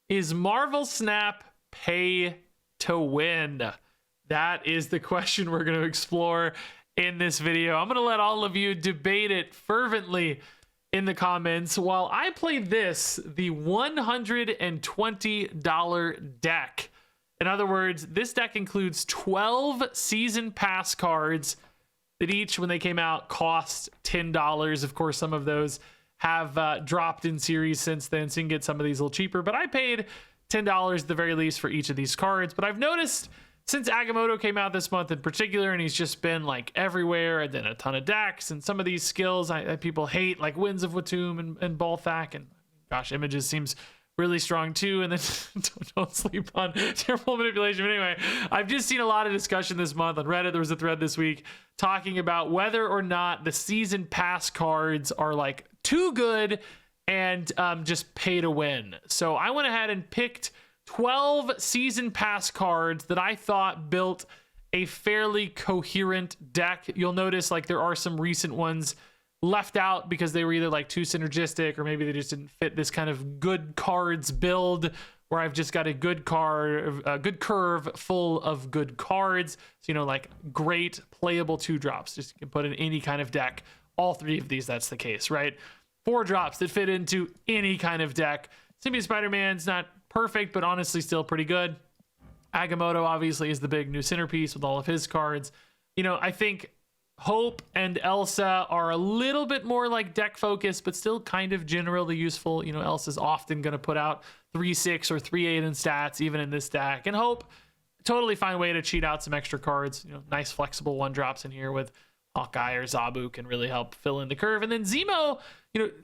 Is Marvel Snap pay to win? That is the question we're going to explore in this video. I'm going to let all of you debate it fervently in the comments while I play this, the $120 deck. In other words, this deck includes 12 season pass cards that each, when they came out, cost $10. Of course, some of those have dropped in series since then, so you can get some of these a little cheaper. But I paid $10 at the very least for each of these cards. But I've noticed since Agamotto came out this month in particular, and he's just been like everywhere, and then a ton of decks, and some of these skills people hate, like Winds of Watum and Balthak, and gosh, Images seems really strong too. And then don't sleep on terrible manipulation. But anyway, I've just seen a lot of discussion this month on Reddit. There was a thread this week talking about whether or not the season pass cards are like too good and just pay to win. So I went ahead and picked 12 season pass cards that I thought built a fairly coherent deck. You'll notice like there are some recent ones left out because they were either like too synergistic or maybe they just didn't fit this kind of good cards build where I've just got a good curve full of good cards. So, like great playable 2-drops. Just you can put in any kind of deck. All 3 of these, that's the case, right? 4-drops that fit into any kind of deck. Symbiote Spider-Man's not perfect, but honestly still pretty good. Agamotto obviously is the big new centerpiece with all of his cards. I think Hope and Elsa are a little bit more like deck focused, but still kind of generally useful. Elsa's often going to put out 3-6 or 3-8 in stats, even in this deck. And Hope, totally fine way to cheat out some extra cards. Nice flexible 1-drops in here with Hawkeye or Zabu can really help fill in the curve. And then Zemo,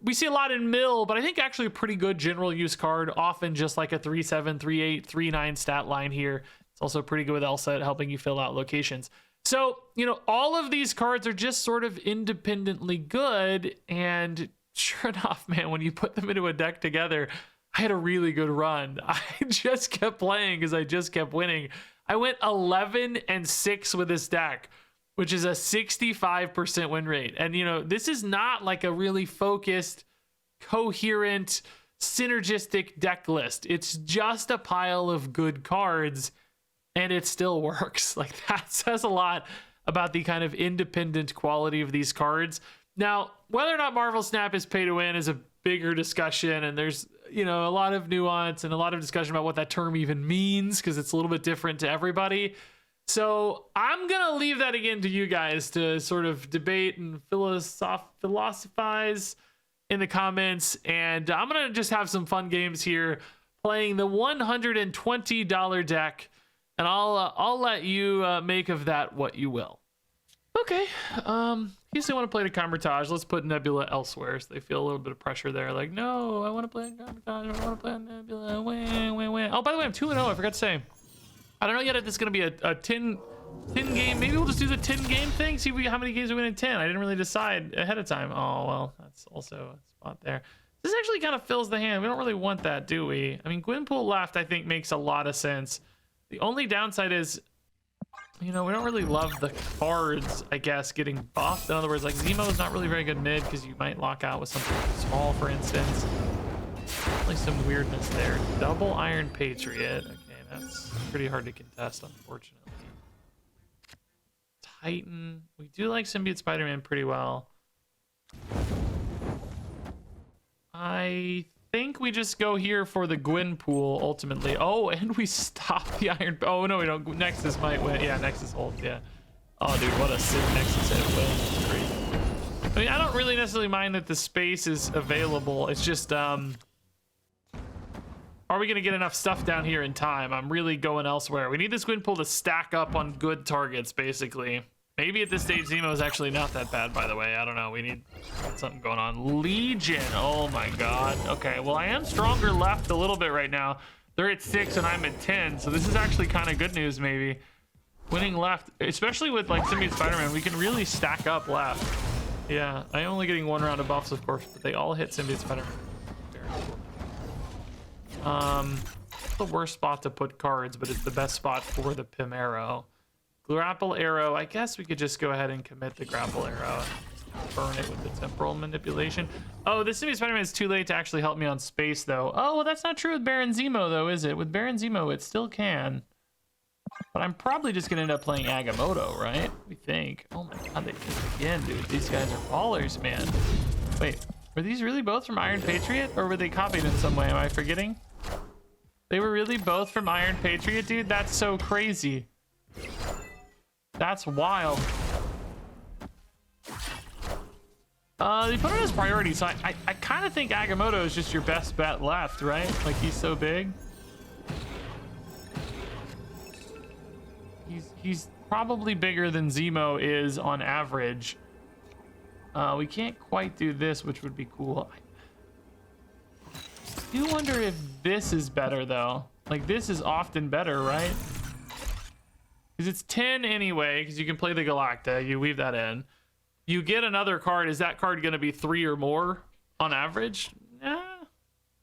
we see a lot in Mill, but I think actually a pretty good general use card, often just like a 3-7, 3-8, 3-9 stat line here. It's also pretty good with Elsa at helping you fill out locations. So, all of these cards are just sort of independently good. And sure enough, man, when you put them into a deck together, I had a really good run. I just kept playing because I just kept winning. I went 11-6 with this deck, which is a 65% win rate. And, this is not like a really focused, coherent, synergistic deck list. It's just a pile of good cards, and it still works. Like, that says a lot about the kind of independent quality of these cards. Now, whether or not Marvel Snap is pay to win is a bigger discussion, and there's, a lot of nuance and a lot of discussion about what that term even means, because it's a little bit different to everybody. So I'm going to leave that again to you guys to sort of debate and philosophize in the comments. And I'm going to just have some fun games here playing the $120 deck. And I'll let you make of that what you will. Okay. In case they want to play the Comertage, let's put Nebula elsewhere so they feel a little bit of pressure there. Like, no, I want to play Comertage. I want to play Nebula. Win. Oh, by the way, I'm 2-0. I forgot to say. I don't know yet if this is going to be a 10 game. Maybe we'll just do the 10 game thing. See how many games we win in 10. I didn't really decide ahead of time. Oh, well, that's also a spot there. This actually kind of fills the hand. We don't really want that, do we? I mean, Gwenpool left, I think, makes a lot of sense. The only downside is, we don't really love the cards, I guess, getting buffed. In other words, like Zemo is not really very good mid because you might lock out with something small, for instance. Definitely some weirdness there. Double Iron Patriot. Okay, that's pretty hard to contest, unfortunately. Titan. We do like Symbiote Spider-Man pretty well. I think we just go here for the Gwenpool ultimately. Oh, and we stop the Iron. Oh, no, we don't. Nexus might win. Yeah, Nexus holds. Yeah. Oh, dude, what a sick Nexus hit win. Crazy. I mean, I don't really necessarily mind that the space is available. It's just, are we going to get enough stuff down here in time? I'm really going elsewhere. We need this Gwenpool to stack up on good targets, basically. Maybe at this stage, Zemo is actually not that bad, by the way. I don't know. We need something going on. Legion. Oh, my God. Okay, well, I am stronger left a little bit right now. They're at 6 and I'm at 10, so this is actually kind of good news, maybe. Winning left, especially with, like, Symbiote Spider-Man, we can really stack up left. Yeah, I'm only getting 1 round of buffs, of course, but they all hit Symbiote Spider-Man. Very cool. It's the worst spot to put cards, but it's the best spot for the Pim Arrow. Grapple Arrow, I guess we could just go ahead and commit the Grapple Arrow. burn it with the temporal manipulation. Oh, this New Spider-Man is too late to actually help me on space, though. Oh, well, that's not true with Baron Zemo, though, is it? With Baron Zemo, it still can. But I'm probably just gonna end up playing Agamotto, right? We think. Oh my god, they did it again, dude. These guys are ballers, man. Wait, were these really both from Iron Patriot, or were they copied in some way? Am I forgetting? They were really both from Iron Patriot, dude? That's so crazy. That's wild. They put it as priority, so I kind of think Agamotto is just your best bet left, right? Like, he's so big. He's probably bigger than Zemo is on average. We can't quite do this, which would be cool. I do wonder if this is better, though. Like, this is often better, right? Because it's 10 anyway, because you can play the Galacta. You weave that in. You get another card. Is that card going to be 3 or more on average?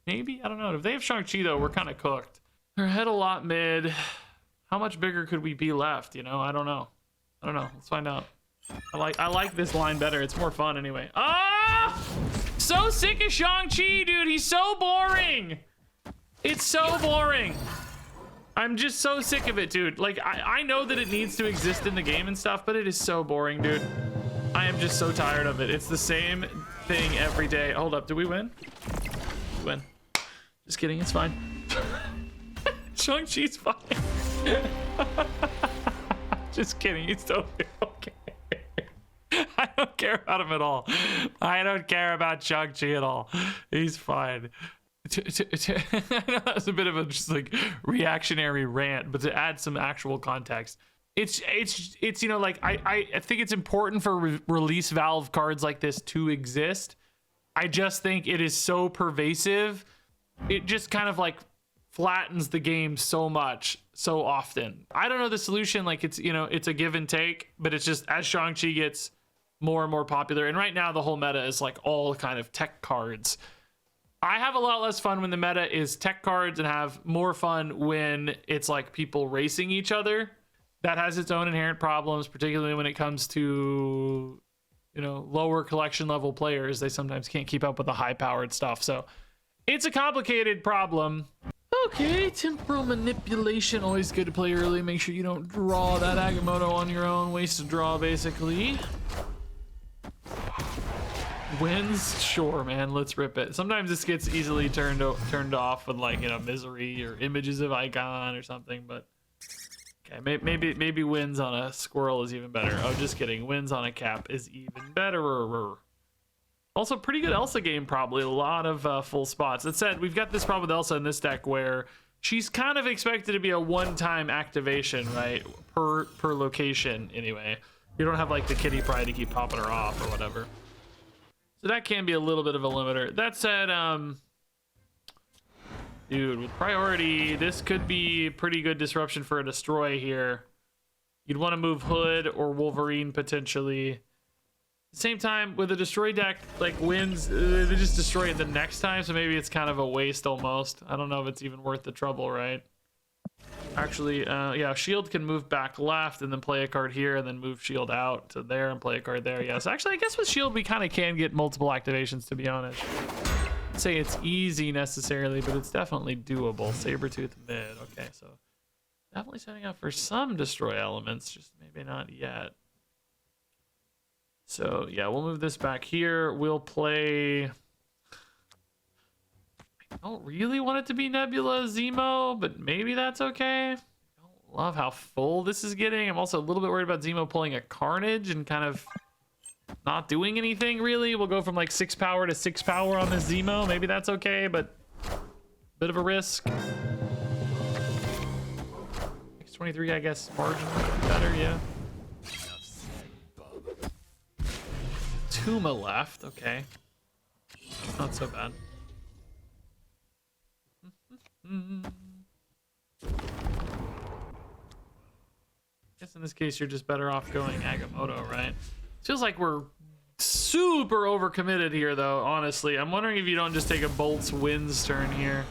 Maybe. I don't know. If they have Shang-Chi, though, we're kind of cooked. They're ahead a lot mid. How much bigger could we be left? You know, I don't know. Let's find out. I like this line better. It's more fun anyway. Ah! So sick of Shang-Chi, dude. He's so boring. It's so boring. I'm just so sick of it, dude. Like, I know that it needs to exist in the game and stuff, but it is so boring, dude. I am just so tired of it. It's the same thing every day. Hold up. Did we win? We win. Just kidding. It's fine. Shang-Chi's fine. Just kidding. He's totally okay. I don't care about him at all. I don't care about Shang-Chi at all. He's fine. I know that was a bit of a just like reactionary rant, but to add some actual context, it's you know, like I think it's important for release valve cards like this to exist. I just think it is so pervasive. It just kind of like flattens the game so much so often. I don't know the solution. Like, it's, you know, it's a give and take, but it's just as Shang-Chi gets more and more popular, and right now the whole meta is like all kind of tech cards. I have a lot less fun when the meta is tech cards and have more fun when it's like people racing each other. That has its own inherent problems, particularly when it comes to, you know, lower collection level players. They sometimes can't keep up with the high powered stuff. So it's a complicated problem. Okay, temporal manipulation, always good to play early. Make sure you don't draw that Agamotto on your own. Waste a draw, basically. Wins? Sure, man, let's rip it. Sometimes this gets easily turned off with, like, you know, misery or images of icon or something, but okay, maybe wins on a squirrel is even better. Oh, just kidding. Wins on a cap is even better. Also, pretty good Elsa game, probably. A lot of full spots. That said, we've got this problem with Elsa in this deck where she's kind of expected to be a one-time activation, right? Per location, anyway. You don't have, like, the kitty pride to keep popping her off or whatever. So that can be a little bit of a limiter. That said, dude, with priority, this could be pretty good disruption for a destroy here. You'd want to move Hood or Wolverine, potentially. At the same time, with a destroy deck, like, wins, they just destroy it the next time, so maybe it's kind of a waste almost. I don't know if it's even worth the trouble, right? Actually, yeah, Shield can move back left and then play a card here and then move Shield out to there and play a card there. Yes, actually, I guess with Shield, we kind of can get multiple activations, to be honest. I'd say it's easy necessarily, but it's definitely doable. Sabretooth mid. Okay, so definitely setting up for some destroy elements, just maybe not yet. So yeah, we'll move this back here. We'll play... I don't really want it to be Nebula Zemo, but maybe that's okay. I don't love how full this is getting. I'm also a little bit worried about Zemo pulling a Carnage and kind of not doing anything really. We'll go from like 6 power to 6 power on this Zemo. Maybe that's okay, but bit of a risk. X23, I guess, margin would be better, yeah. Tuma left, okay. Not so bad. I guess in this case, you're just better off going Agamotto, right? Feels like we're super overcommitted here, though, honestly. I'm wondering if you don't just take a Bolts Winds turn here.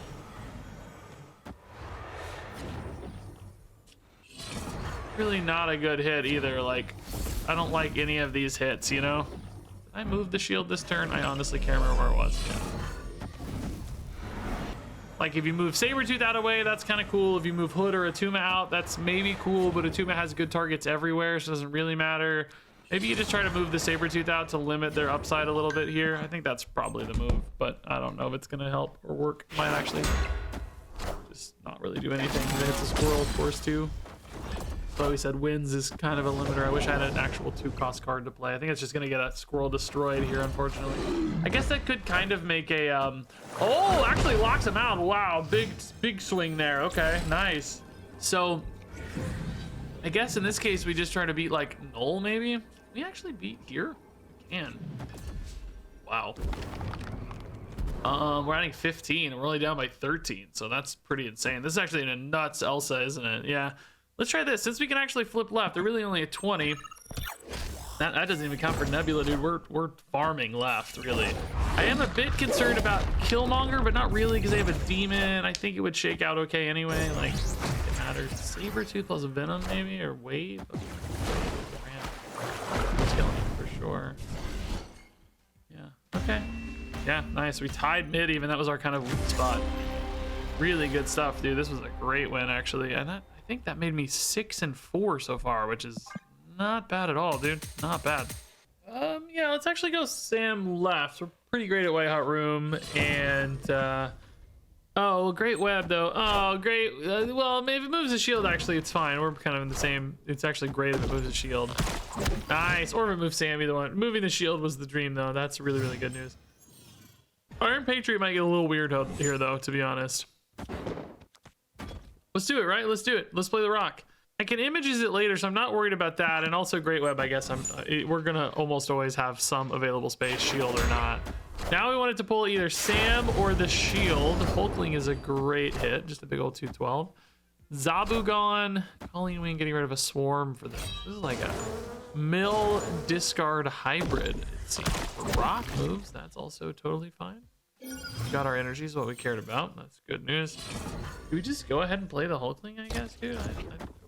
Really not a good hit either. Like, I don't like any of these hits, you know? Did I moved the shield this turn? I honestly can't remember where it was. Yeah. Like if you move Sabretooth out of the way, that's kind of cool. If you move Hood or Atuma out, that's maybe cool, but Atuma has good targets everywhere, so it doesn't really matter. Maybe you just try to move the Sabretooth out to limit their upside a little bit here. I think that's probably the move, but I don't know if it's gonna help or work. Might actually just not really do anything. It hits a squirrel, of course, too. So we said wins is kind of a limiter. I wish I had an actual 2-cost card to play. I think it's just gonna get a squirrel destroyed here, unfortunately. I guess that could kind of make a oh, actually locks him out. Wow, big swing there. Okay, nice. So I guess in this case we just try to beat like Null, maybe. We actually beat here? We can. Wow. We're adding 15 and we're only down by 13, so that's pretty insane. This is actually a nuts Elsa, isn't it? Yeah. Let's try this. Since we can actually flip left, they're really only at 20. That doesn't even count for Nebula, dude. We're farming left, really. I am a bit concerned about Killmonger, but not really, because they have a demon. I think it would shake out okay anyway. Like, it matters. Sabretooth plus Venom, maybe, or Wave. It's killing for sure. Yeah. Okay. Yeah. Nice. We tied mid. Even that was our kind of weak spot. Really good stuff, dude. This was a great win, actually, and I think that made me 6-4 so far, which is not bad at all, dude. Not bad. Yeah, let's actually go Sam left. We're pretty great at White Hot Room, and oh, great web though. Oh, great. Well, maybe it moves the shield. Actually, it's fine. We're kind of in the same. It's actually great if it moves the shield. Nice. Or if it moves Sam, either one. Moving the shield was the dream, though. That's really, really good news. Iron Patriot might get a little weird here, though, to be honest. Let's do it, right? Let's do it. Let's play the rock. I can images it later, so I'm not worried about that. And also Great Web, I guess we're gonna almost always have some available space, shield or not. Now we wanted to pull either Sam or the shield. Hulkling is a great hit, just a big old 212. Zabu gone. Colleen Wing getting rid of a swarm for this. This is like a mill discard hybrid, it seems. The rock moves, that's also totally fine. Got our energies, what we cared about. That's good news. Do we just go ahead and play the Hulkling, I guess, dude?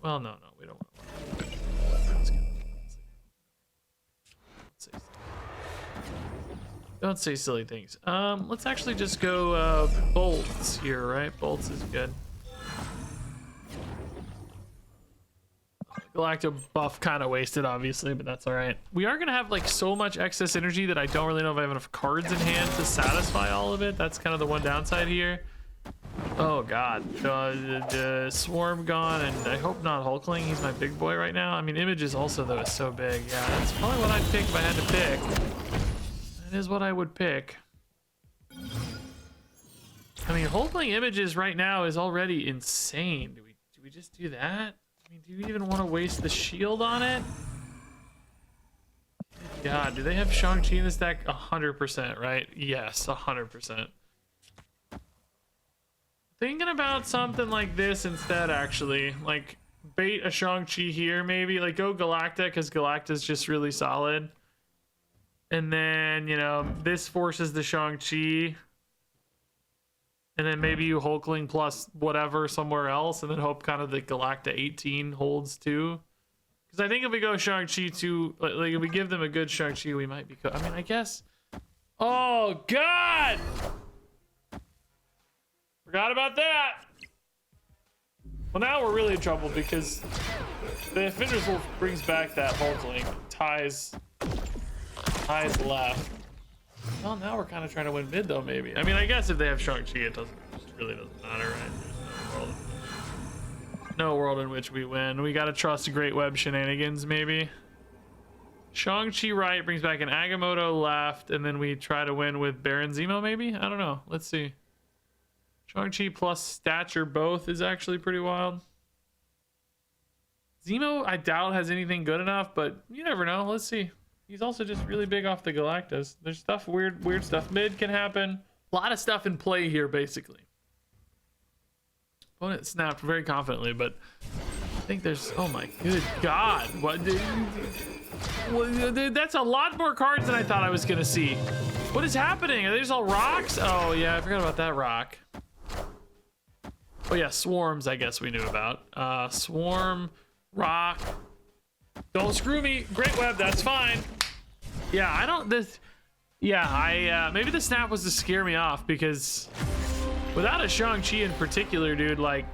Well, no, we don't want to. Let's say don't say silly things. Let's actually just go bolts here, right? Bolts is good. Galacto buff kind of wasted, obviously, but that's all right. We are gonna have like so much excess energy that I don't really know if I have enough cards in hand to satisfy all of it. That's kind of the one downside here. Oh god, Swarm gone, and I hope not Hulkling. He's my big boy right now. I mean, Images also though is so big. Yeah, that's probably what I'd pick if I had to pick. That is what I would pick. I mean, Hulkling Images right now is already insane. Do we just do that? I mean, do you even want to waste the shield on it? God, do they have Shang-Chi in this deck? 100%, right? Yes, 100%. Thinking about something like this instead, actually. Like, bait a Shang-Chi here, maybe. Like, go Galacta, because Galacta's just really solid. And then, you know, this forces the Shang-Chi. And then maybe you Hulkling plus whatever somewhere else, and then hope kind of the Galacta 18 holds too. Because I think if we go Shang-Chi to, like if we give them a good Shang-Chi, we might be, I mean, I guess. Oh, God! Forgot about that! Well, now we're really in trouble because the Defender's Wolf brings back that Hulkling, ties left. Well, now we're kind of trying to win mid, though, maybe. I mean, I guess if they have Shang-Chi, it really doesn't matter, right? There's no world in which we win. We got to trust Great Web shenanigans, maybe. Shang-Chi right brings back an Agamotto left, and then we try to win with Baron Zemo, maybe? I don't know. Let's see. Shang-Chi plus stature both is actually pretty wild. Zemo, I doubt has anything good enough, but you never know. Let's see. He's also just really big off the Galactus. There's stuff, weird stuff. Mid can happen. A lot of stuff in play here, basically. Opponent snapped very confidently, but I think there's, oh my good God. What? That's a lot more cards than I thought I was gonna see. What is happening? Are they just all rocks? Oh yeah, I forgot about that rock. Oh yeah, swarms, I guess we knew about. Swarm, rock. Don't screw me. Great Web, that's fine. Yeah, I don't this. Yeah, maybe the snap was to scare me off because without a Shang-Chi in particular, dude, like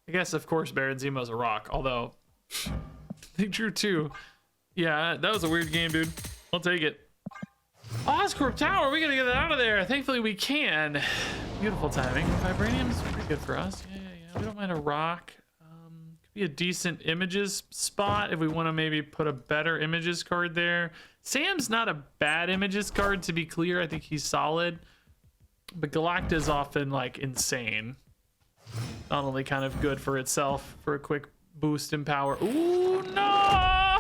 I guess of course Baron Zemo's a rock, although they drew two. Yeah, that was a weird game, dude. I'll take it. Oscorp Tower, we gotta get out of there. Thankfully we can. Beautiful timing. Vibranium's pretty good for us. Yeah. We don't mind a rock. Could be a decent images spot if we want to maybe put a better images card there. Sam's not a bad images card, to be clear. I think he's solid. But Galacta's often like insane. Not only kind of good for itself for a quick boost in power. Ooh, no!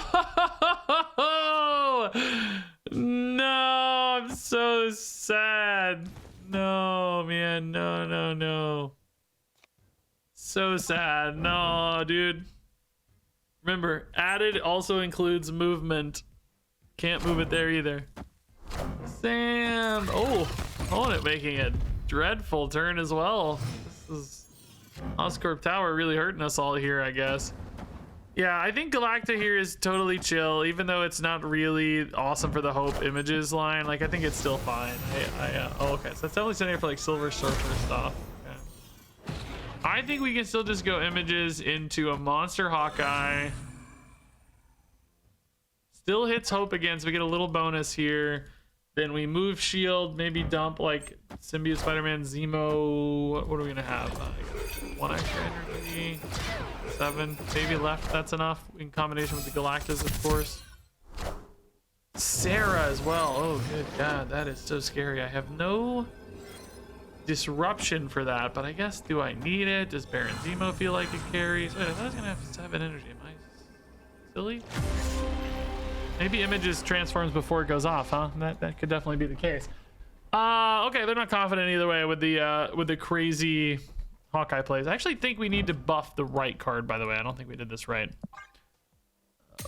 No, I'm so sad. No, man, no. So sad. No, dude. Remember, added also includes movement. Can't move it there either. Sam. Oh, opponent making a dreadful turn as well. This is Oscorp Tower really hurting us all here, I guess. Yeah, I think Galacta here is totally chill, even though it's not really awesome for the Hope Images line. Like, I think it's still fine. Oh, okay. So it's definitely setting up for like Silver Surfer stuff. Okay. I think we can still just go images into a Monster Hawkeye. Still hits Hope again, so we get a little bonus here. Then we move Shield, maybe dump like Symbiote Spider-Man, Zemo. What are we gonna have? One extra energy. 7, maybe left. That's enough in combination with the Galactus, of course. Sarah as well. Oh, good God, that is so scary. I have no disruption for that, but I guess, do I need it? Does Baron Zemo feel like it carries? Wait, I thought I was gonna have 7 energy. Am I silly? Maybe images transforms before it goes off, huh? That could definitely be the case. Okay, they're not confident either way with the crazy Hawkeye plays. I actually think we need to buff the right card, by the way. I don't think we did this right.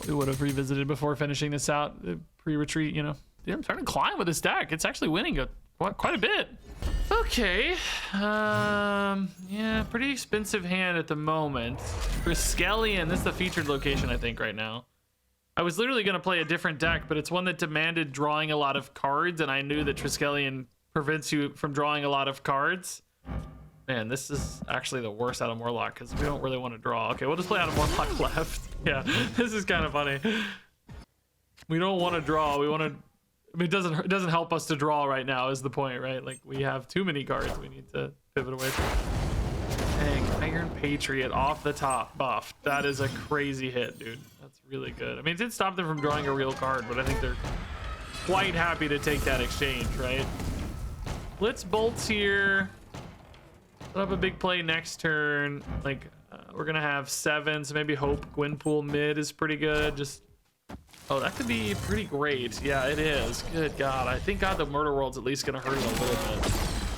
We would have revisited before finishing this out, pre-retreat, you know. Dude, I'm starting to climb with this deck. It's actually winning quite a bit. Okay. Yeah, pretty expensive hand at the moment. Triskelion, this is the featured location, I think, right now. I was literally going to play a different deck, but it's one that demanded drawing a lot of cards, and I knew that Triskelion prevents you from drawing a lot of cards. Man, this is actually the worst out of Morlock because we don't really want to draw. Okay, we'll just play out of Morlock left. Yeah, this is kind of funny. We don't want to draw. We want to. I mean, it doesn't help us to draw right now. Is the point, right? Like we have too many cards. We need to pivot away from. Dang, Iron Patriot off the top buff. That is a crazy hit, dude. That's really good. I mean, it did stop them from drawing a real card, but I think they're quite happy to take that exchange, right? Let's bolts here. Put up a big play next turn. Like we're gonna have 7, so maybe Hope Gwynpool mid is pretty good. Just oh, that could be pretty great. Yeah, it is. Good God, I think God the Murder World's at least gonna hurt it a little bit.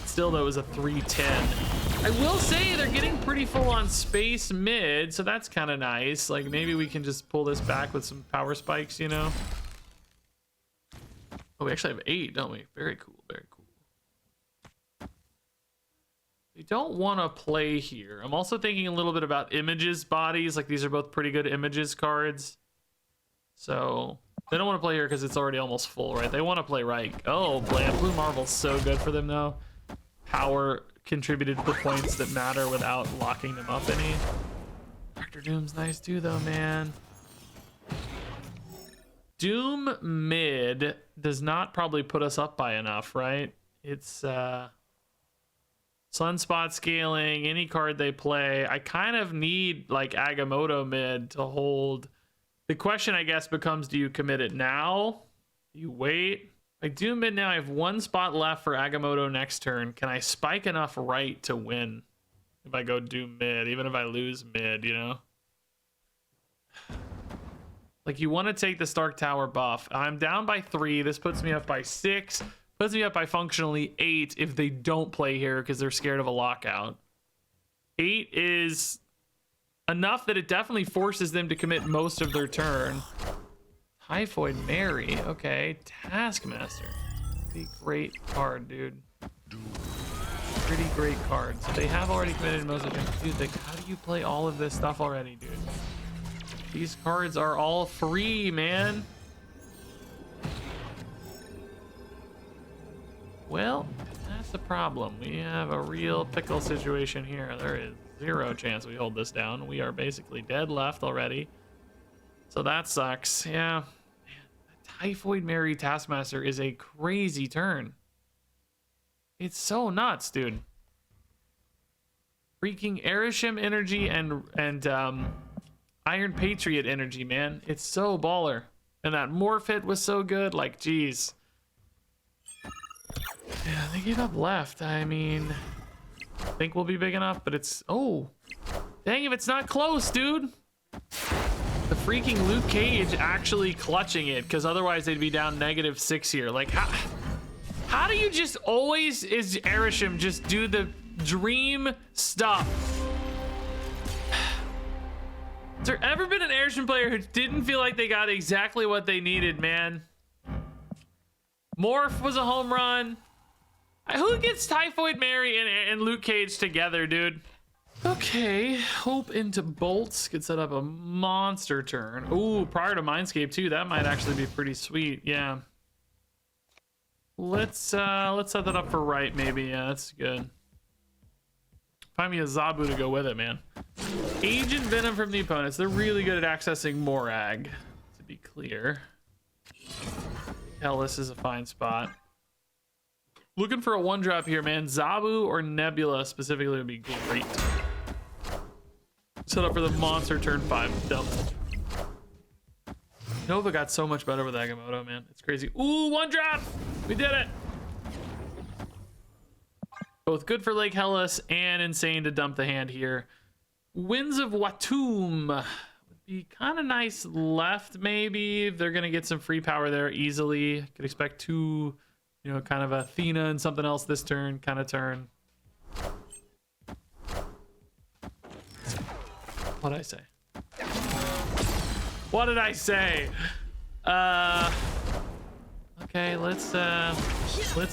Still though, it was a 3/10. I will say they're getting pretty full on space mid, so that's kind of nice. Like maybe we can just pull this back with some power spikes, you know. Oh, we actually have 8, don't we? Very cool. Very cool. We don't want to play here. I'm also thinking a little bit about images bodies. Like these are both pretty good images cards. So they don't want to play here because it's already almost full, right? They want to play right. Oh, Blue Marvel's so good for them though. Power contributed to the points that matter without locking them up any. Dr. Doom's nice too though, man. Doom mid does not probably put us up by enough, right? It's Sunspot scaling, any card they play. I kind of need like Agamotto mid to hold. The question I guess becomes, do you commit it now? Do you wait? I do mid now. I have 1 spot left for Agamotto next turn. Can I spike enough right to win if I go Doom mid, even if I lose mid, you know? Like you want to take the Stark Tower buff. I'm down by 3. This puts me up by 6. Puts me up by functionally 8 if they don't play here because they're scared of a lockout. 8 is enough that it definitely forces them to commit most of their turn. Typhoid Mary, okay. Taskmaster. Pretty great card, dude. Pretty great card. So they have already committed most of them. Dude, like, how do you play all of this stuff already, dude? These cards are all free, man. Well, that's the problem. We have a real pickle situation here. There is zero chance we hold this down. We are basically dead left already. So that sucks. Yeah. Man, Typhoid Mary Taskmaster is a crazy turn. It's so nuts, dude. Freaking Erisham energy and Iron Patriot energy, man. It's so baller. And that Morph hit was so good. Like, geez. Yeah, they gave up left. I mean, I think we'll be big enough, but it's... Oh, dang if it's not close, dude. The freaking Luke Cage actually clutching it, because otherwise they'd be down -6 here. Like, how do you just always, is Erisham just do the dream stuff? Has there ever been an Erisham player who didn't feel like they got exactly what they needed, man? Morph was a home run. Who gets Typhoid Mary and Luke Cage together, dude? Okay, Hope into Bolts could set up a monster turn. Ooh, prior to Mindscape too. That might actually be pretty sweet. Yeah. Let's set that up for right, maybe. Yeah, that's good. Find me a Zabu to go with it, man. Agent Venom from the opponents. They're really good at accessing Morag, to be clear. Hell, this is a fine spot. Looking for a 1-drop here, man. Zabu or Nebula specifically would be great. Set up for the monster turn 5 dump. Nova got so much better with Agamotto, man. It's crazy. Ooh, 1-drop! We did it! Both good for Lake Hellas and insane to dump the hand here. Winds of Watum would be kind of nice left, maybe. If they're going to get some free power there easily. Could expect 2, you know, kind of Athena and something else this turn, kind of turn. What did I say? What did I say? Okay, let's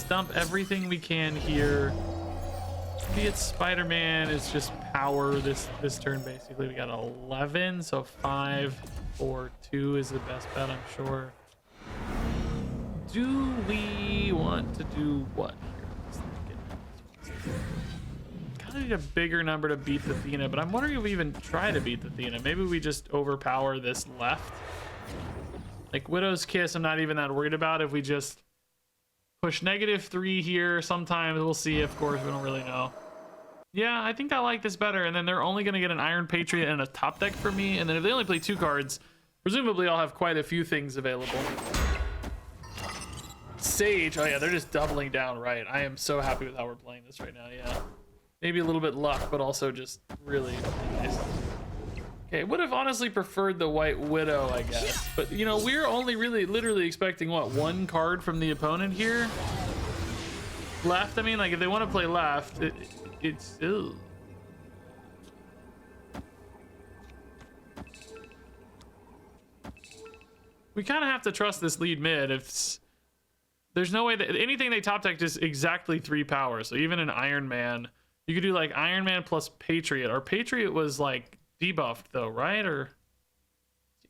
dump everything we can here. Maybe it's Spider-Man. It's just power this turn basically. We got 11, so 5, 4, 2 is the best bet, I'm sure. Do we want to do what here? Let's think it. Kind of need a bigger number to beat the Athena, but I'm wondering if we even try to beat the Athena. Maybe we just overpower this left. Like Widow's Kiss, I'm not even that worried about. If we just push -3 here, sometimes we'll see. Of course, we don't really know. Yeah, I think I like this better. And then they're only going to get an Iron Patriot and a top deck for me. And then if they only play 2 cards, presumably I'll have quite a few things available. Sage, oh yeah, they're just doubling down, right? I am so happy with how we're playing this right now. Yeah, maybe a little bit luck, but also just really nice. Okay, would have honestly preferred the White Widow, I guess, but you know, we're only really literally expecting what, 1 card from the opponent here left. I mean, like if they want to play left, it's ew. We kind of have to trust this lead mid. If there's no way that anything they top deck is exactly 3 power. So even an Iron Man, you could do like Iron Man plus Patriot. Our Patriot was like debuffed though, right? Or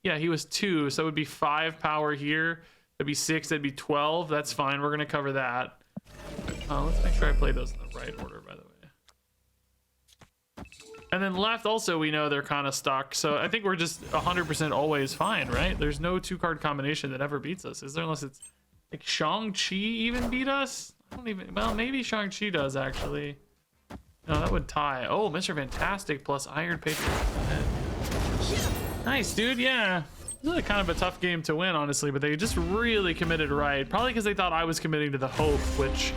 yeah, he was 2, so it would be 5 power here. That'd be 6, that'd be 12. That's fine, we're gonna cover that. Let's make sure I play those in the right order, by the way. And then left also, we know they're kind of stuck, so I think we're just 100% always fine, right? There's no 2-card combination that ever beats us, is there? Unless it's like Shang-Chi even beat us? I don't even, well, maybe Shang-Chi does actually. No, that would tie. Oh, Mr. Fantastic plus Iron Patriot. Nice, dude. Yeah. This is kind of a tough game to win, honestly, but they just really committed right. Probably because they thought I was committing to the Hope, which...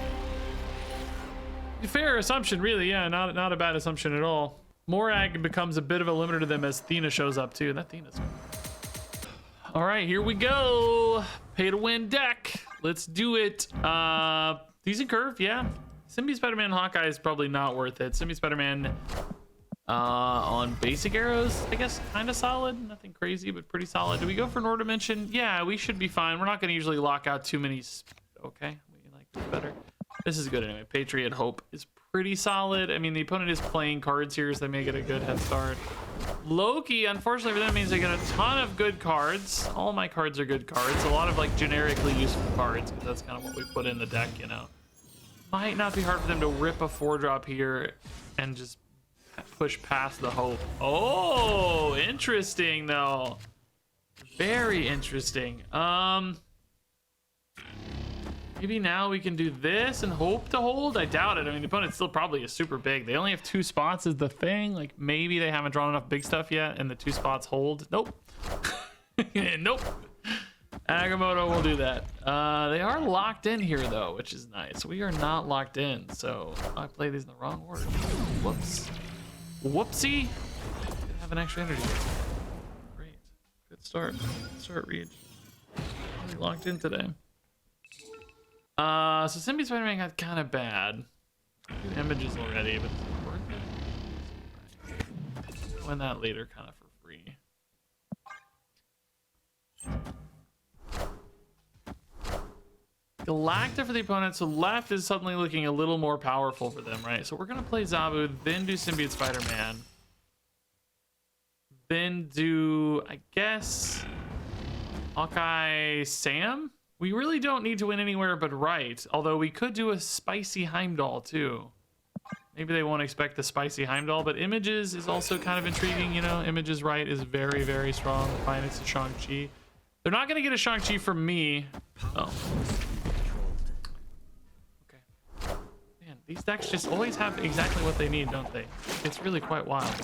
fair assumption, really. Yeah, not a bad assumption at all. Morag becomes a bit of a limiter to them as Athena shows up, too. That Athena's good. All right, here we go. Pay to win deck. Let's do it. Decent curve, yeah. Symbi Spider-Man Hawkeye is probably not worth it. Symbi Spider-Man on basic arrows, I guess, kind of solid. Nothing crazy, but pretty solid. Do we go for Nord Dimension? Yeah, we should be fine. We're not going to usually lock out too many. Okay, we like this better. This is good anyway. Patriot Hope is pretty solid. I mean, the opponent is playing cards here, so they may get a good head start. Loki, unfortunately for them, means they get a ton of good cards. All my cards are good cards. A lot of like generically useful cards, because that's kind of what we put in the deck, you know. Might not be hard for them to rip a 4-drop here and just push past the hope. Oh, interesting though. Very interesting. Maybe now we can do this and hope to hold. I doubt it. I mean, the opponent still probably is super big. They only have 2 spots is the thing. Like maybe they haven't drawn enough big stuff yet and the 2 spots hold. Nope. Nope. Agamotto will do that. They are locked in here though, which is nice. We are not locked in, so I played these in the wrong order. Whoops. Whoopsie. Didn't have an extra energy. Great. Good start. Good start, Reed. Really locked in today. So Symbiote Spider-Man got kind of bad. 2 images already, but it's worth it. Win that later kind of for free. Galacta for the opponent, so left is suddenly looking a little more powerful for them, right? So we're gonna play Zabu, then do Symbiote Spider-Man. Then do, I guess, Hawkeye Sam? We really don't need to win anywhere but right, although we could do a spicy Heimdall too. Maybe they won't expect the spicy Heimdall, but Images is also kind of intriguing, you know? Images right is very, very strong. Fine, it's a Shang-Chi. They're not gonna get a Shang-Chi from me. Oh. Okay. Man, these decks just always have exactly what they need, don't they? It's really quite wild.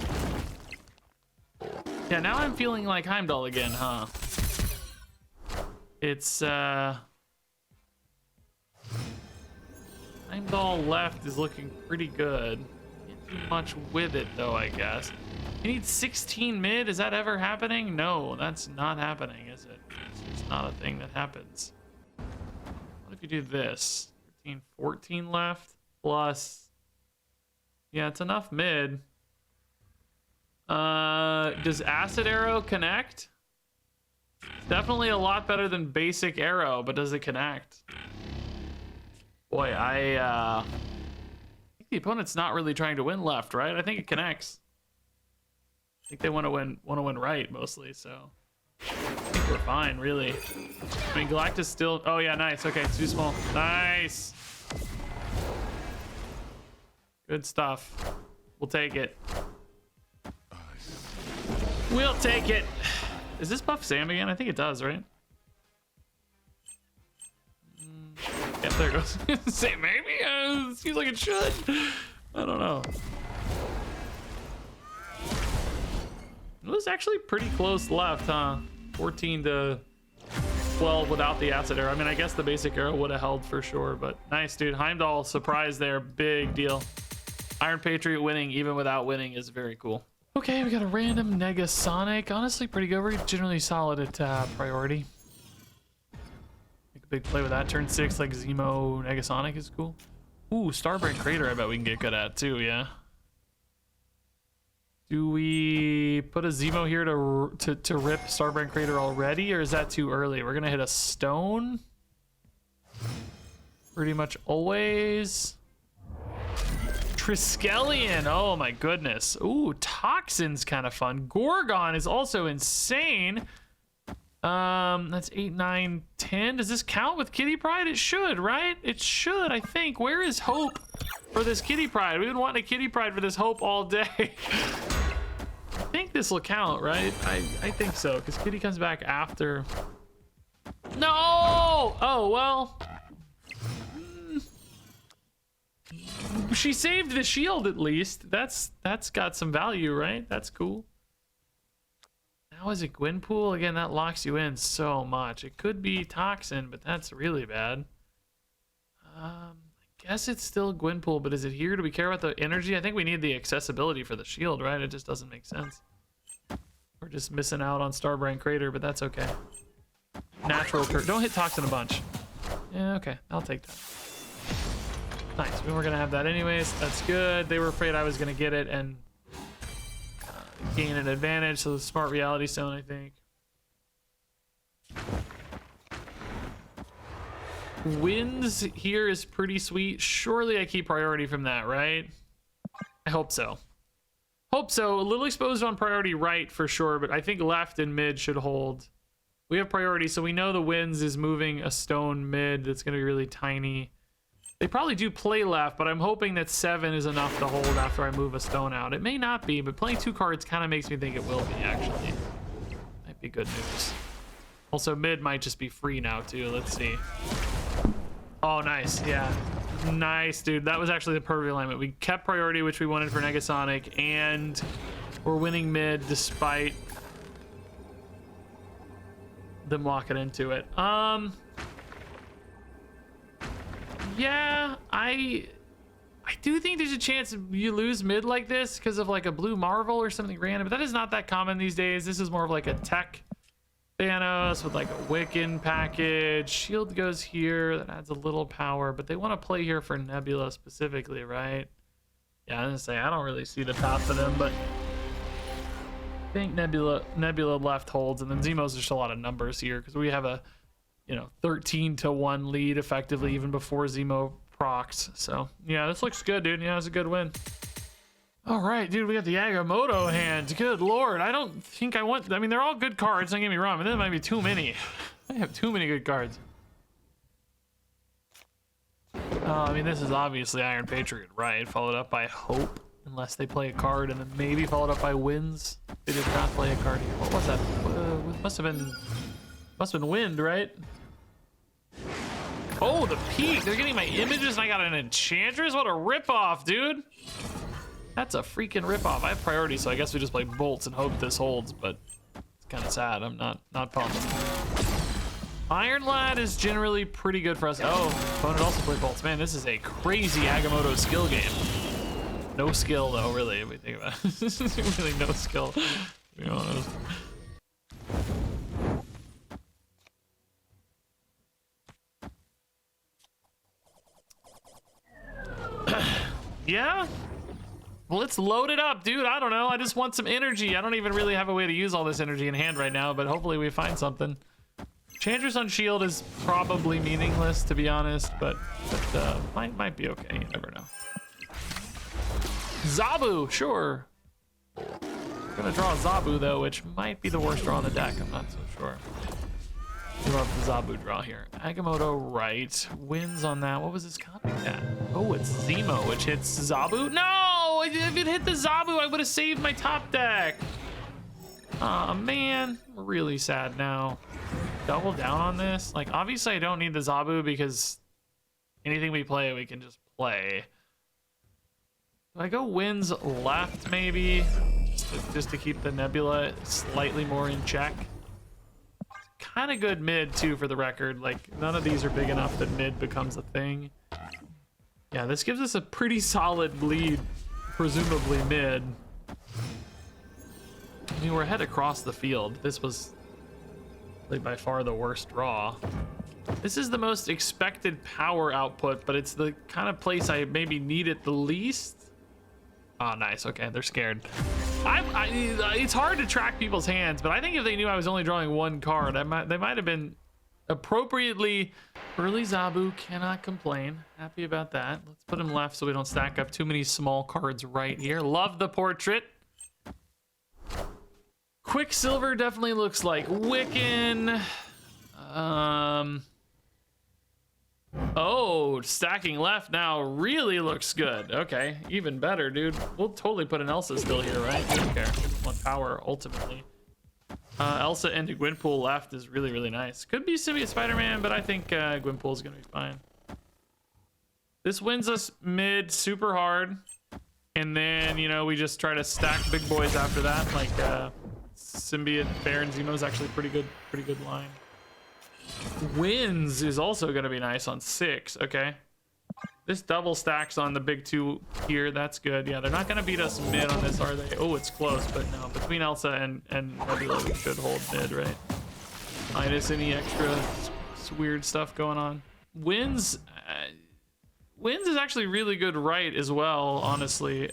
Yeah, now I'm feeling like Heimdall again, huh? It's Heimdall left is looking pretty good. Can't do much with it though, I guess. You need 16 mid? Is that ever happening? No, that's not happening, is it? It's just not a thing that happens. What if you do this? 13, 14 left plus. Yeah, it's enough mid. Does Acid Arrow connect? Definitely a lot better than basic arrow, but does it connect? Boy, I think the opponent's not really trying to win left, right? I think it connects. I think they want to win right mostly, so I think we're fine, really. I mean, Galactus still. Oh yeah, nice. Okay, it's too small. Nice. Good stuff. We'll take it. We'll take it. Does this buff Sam again? I think it does, right? Yep, there it goes. Say maybe? Seems like it should. I don't know. It was actually pretty close left, huh? 14 to 12 without the acid arrow. I mean, I guess the basic arrow would have held for sure, but nice, dude. Heimdall surprise there. Big deal. Iron Patriot winning even without winning is very cool. Okay, we got a random Negasonic. Honestly, pretty good. We're generally solid at priority. Make a big play with that. Turn 6, like Zemo Negasonic is cool. Ooh, Starbrain Crater I bet we can get good at too, yeah. Do we put a Zemo here to rip Starbrain Crater already, or is that too early? We're gonna hit a stone. Pretty much always. Triskelion, oh my goodness. Ooh, Toxin's kind of fun. Gorgon is also insane. That's 8, 9, 10. Does this count with Kitty Pride? It should, right? It should, I think. Where is Hope for this Kitty Pride? We've been wanting a Kitty Pride for this Hope all day. I think this will count, right? I think so, because Kitty comes back after. No! Oh, well. She saved the shield at least. That's got some value, right? That's cool. Now is it Gwenpool? Again, that locks you in so much. It could be Toxin, but that's really bad. I guess it's still Gwenpool, but is it here? Do we care about the energy? I think we need the accessibility for the shield, right? It just doesn't make sense. We're just missing out on Starbrain Crater, but that's okay. Natural curve. Don't hit Toxin a bunch. Yeah, okay. I'll take that. Nice. We were going to have that anyways. That's good. They were afraid I was going to get it and gain an advantage. So the smart reality stone, I think. Wins here is pretty sweet. Surely I keep priority from that, right? I hope so. Hope so. A little exposed on priority right for sure, but I think left and mid should hold. We have priority, so we know the wins is moving a stone mid that's going to be really tiny. They probably do play left, but I'm hoping that 7 is enough to hold after I move a stone out. It may not be, but playing 2 cards kind of makes me think it will be, actually. Might be good news. Also, mid might just be free now, too. Let's see. Oh, nice. Yeah. Nice, dude. That was actually the perfect alignment. We kept priority, which we wanted for Negasonic, and we're winning mid despite them walking into it. Yeah, I do think there's a chance you lose mid like this because of like a blue Marvel or something random, but that is not that common these days. This is more of like a tech Thanos with like a Wiccan package. Shield goes here, that adds a little power, but they want to play here for Nebula specifically, right? Yeah, I'm gonna say I don't really see the path for them, but I think Nebula left holds, and then Zemo's just a lot of numbers here because we have a 13-1 lead effectively even before Zemo procs. So yeah, this looks good, dude. Yeah, it's a good win. All right, dude, we got the Agamotto hand. Good lord, I don't think I want. I mean, they're all good cards. Don't get me wrong, but there might be too many. I have too many good cards. I mean, this is obviously Iron Patriot, right? Followed up by Hope, unless they play a card, and then maybe followed up by Winds. They did not play a card here. What was that? Must have been Wind, right? Oh, the peak. They're getting my images and I got an Enchantress? What a ripoff, dude. That's a freaking ripoff. I have priority, so I guess we just play bolts and hope this holds, but it's kind of sad. I'm not pumped. Iron Lad is generally pretty good for us. Oh, opponent also played bolts. Man, this is a crazy Agamotto skill game. No skill, though, really, if we think about it. Really no skill, to be honest. Yeah, well, let's load it up, dude. I don't know, I just want some energy. I don't even really have a way to use all this energy in hand right now, but hopefully we find something. Enchantress on shield is probably meaningless, to be honest, but might be okay. You never know. Zabu, sure. I'm gonna draw a Zabu though, which might be the worst draw on the deck. I'm not so sure. I love the Zabu draw here. Agamotto right. Wins on that. What was his copycat? Oh, it's Zemo, which hits Zabu. No! If it hit the Zabu, I would have saved my top deck. Aw, man. We're really sad now. Double down on this. Like, obviously, I don't need the Zabu because anything we play, we can just play. Do I go Wins left, maybe? Just to keep the Nebula slightly more in check. Kind of good mid too, for the record. Like, none of these are big enough that mid becomes a thing. Yeah, this gives us a pretty solid lead, presumably mid. I mean, we're ahead across the field. This was like by far the worst draw. This is the most expected power output, but it's the kind of place I maybe need it the least. Oh, nice. Okay, they're scared. It's hard to track people's hands, but I think if they knew I was only drawing one card, they might have been appropriately. Early Zabu, cannot complain. Happy about that. Let's put him left so we don't stack up too many small cards right here. Love the portrait. Quicksilver definitely looks like Wiccan. Oh, stacking left now really looks good. Okay, even better, dude. We'll totally put an Elsa still here, right? I don't care. One power ultimately. Elsa into Gwenpool left is really, really nice. Could be Symbiote Spider-Man, but I think Gwenpool's gonna be fine. This wins us mid super hard, and then we just try to stack big boys after that. Like Symbiote Baron Zemo is actually pretty good line. Wins is also going to be nice on 6. Okay, this double stacks on the big 2 here. That's good. Yeah, they're not going to beat us mid on this, are they? Oh, it's close, but no, between Elsa and Nebula we should hold mid, right? Minus any extra weird stuff going on. Wins is actually really good right as well, honestly.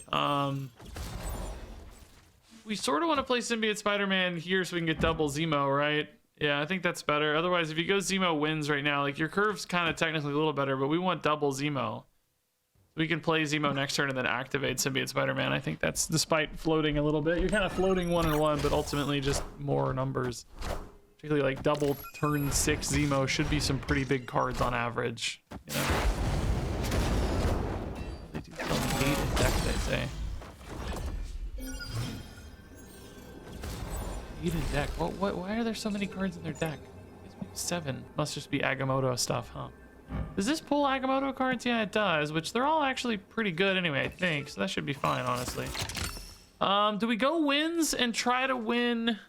We sort of want to play Symbiote Spider-Man here so we can get double Zemo, right? Yeah, I think that's better. Otherwise, if you go Zemo Wins right now, like your curve's kind of technically a little better, but we want double Zemo. We can play Zemo next turn and then activate Symbiote Spider-Man. I think that's, despite floating a little bit, you're kind of floating 1 and 1, but ultimately just more numbers. Particularly like double turn 6 Zemo should be some pretty big cards on average. Hated deck, they say. Hated deck. Why are there so many cards in their deck? 7. Must just be Agamotto stuff, huh? Does this pull Agamotto cards? Yeah, it does, which they're all actually pretty good anyway, I think. So that should be fine, honestly. Do we go wins and try to win?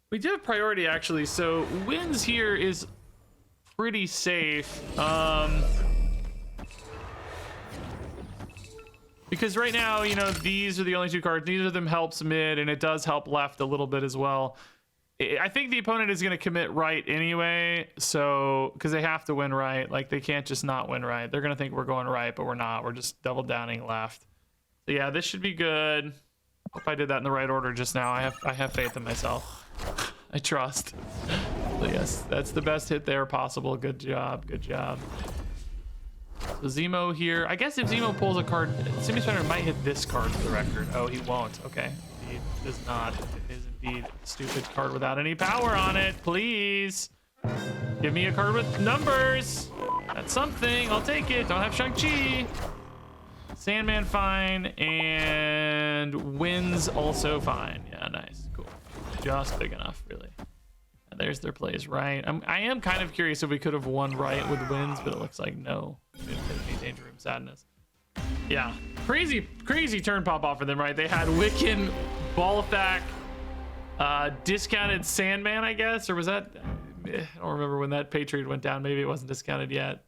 We do have priority, actually. So wins here is pretty safe. Because right now, you know, these are the only 2 cards. Neither of them helps mid, and it does help left a little bit as well. I think the opponent is going to commit right anyway, so because they have to win right. Like, they can't just not win right. They're going to think we're going right, but we're not. We're just double downing left. So yeah, this should be good. Hope I did that in the right order just now. I have faith in myself. I trust. So yes, that's the best hit there possible. Good job. Good job. So Zemo here. I guess if Zemo pulls a card, Simi Spider might hit this card for the record. Oh, he won't. Okay. He does not. It is indeed a stupid card without any power on it. Please. Give me a card with numbers. That's something. I'll take it. Don't have Shang-Chi. Sandman fine. And Winds also fine. Yeah, nice. Cool. Just big enough, really. And there's their plays right. I am kind of curious if we could have won right with Winds, but it looks like no. It's gonna be Danger Room Sadness. Yeah, crazy turn pop off for them, right? They had Wiccan, Balthak, discounted Sandman, I guess, or was that? I don't remember when that Patriot went down. Maybe it wasn't discounted yet.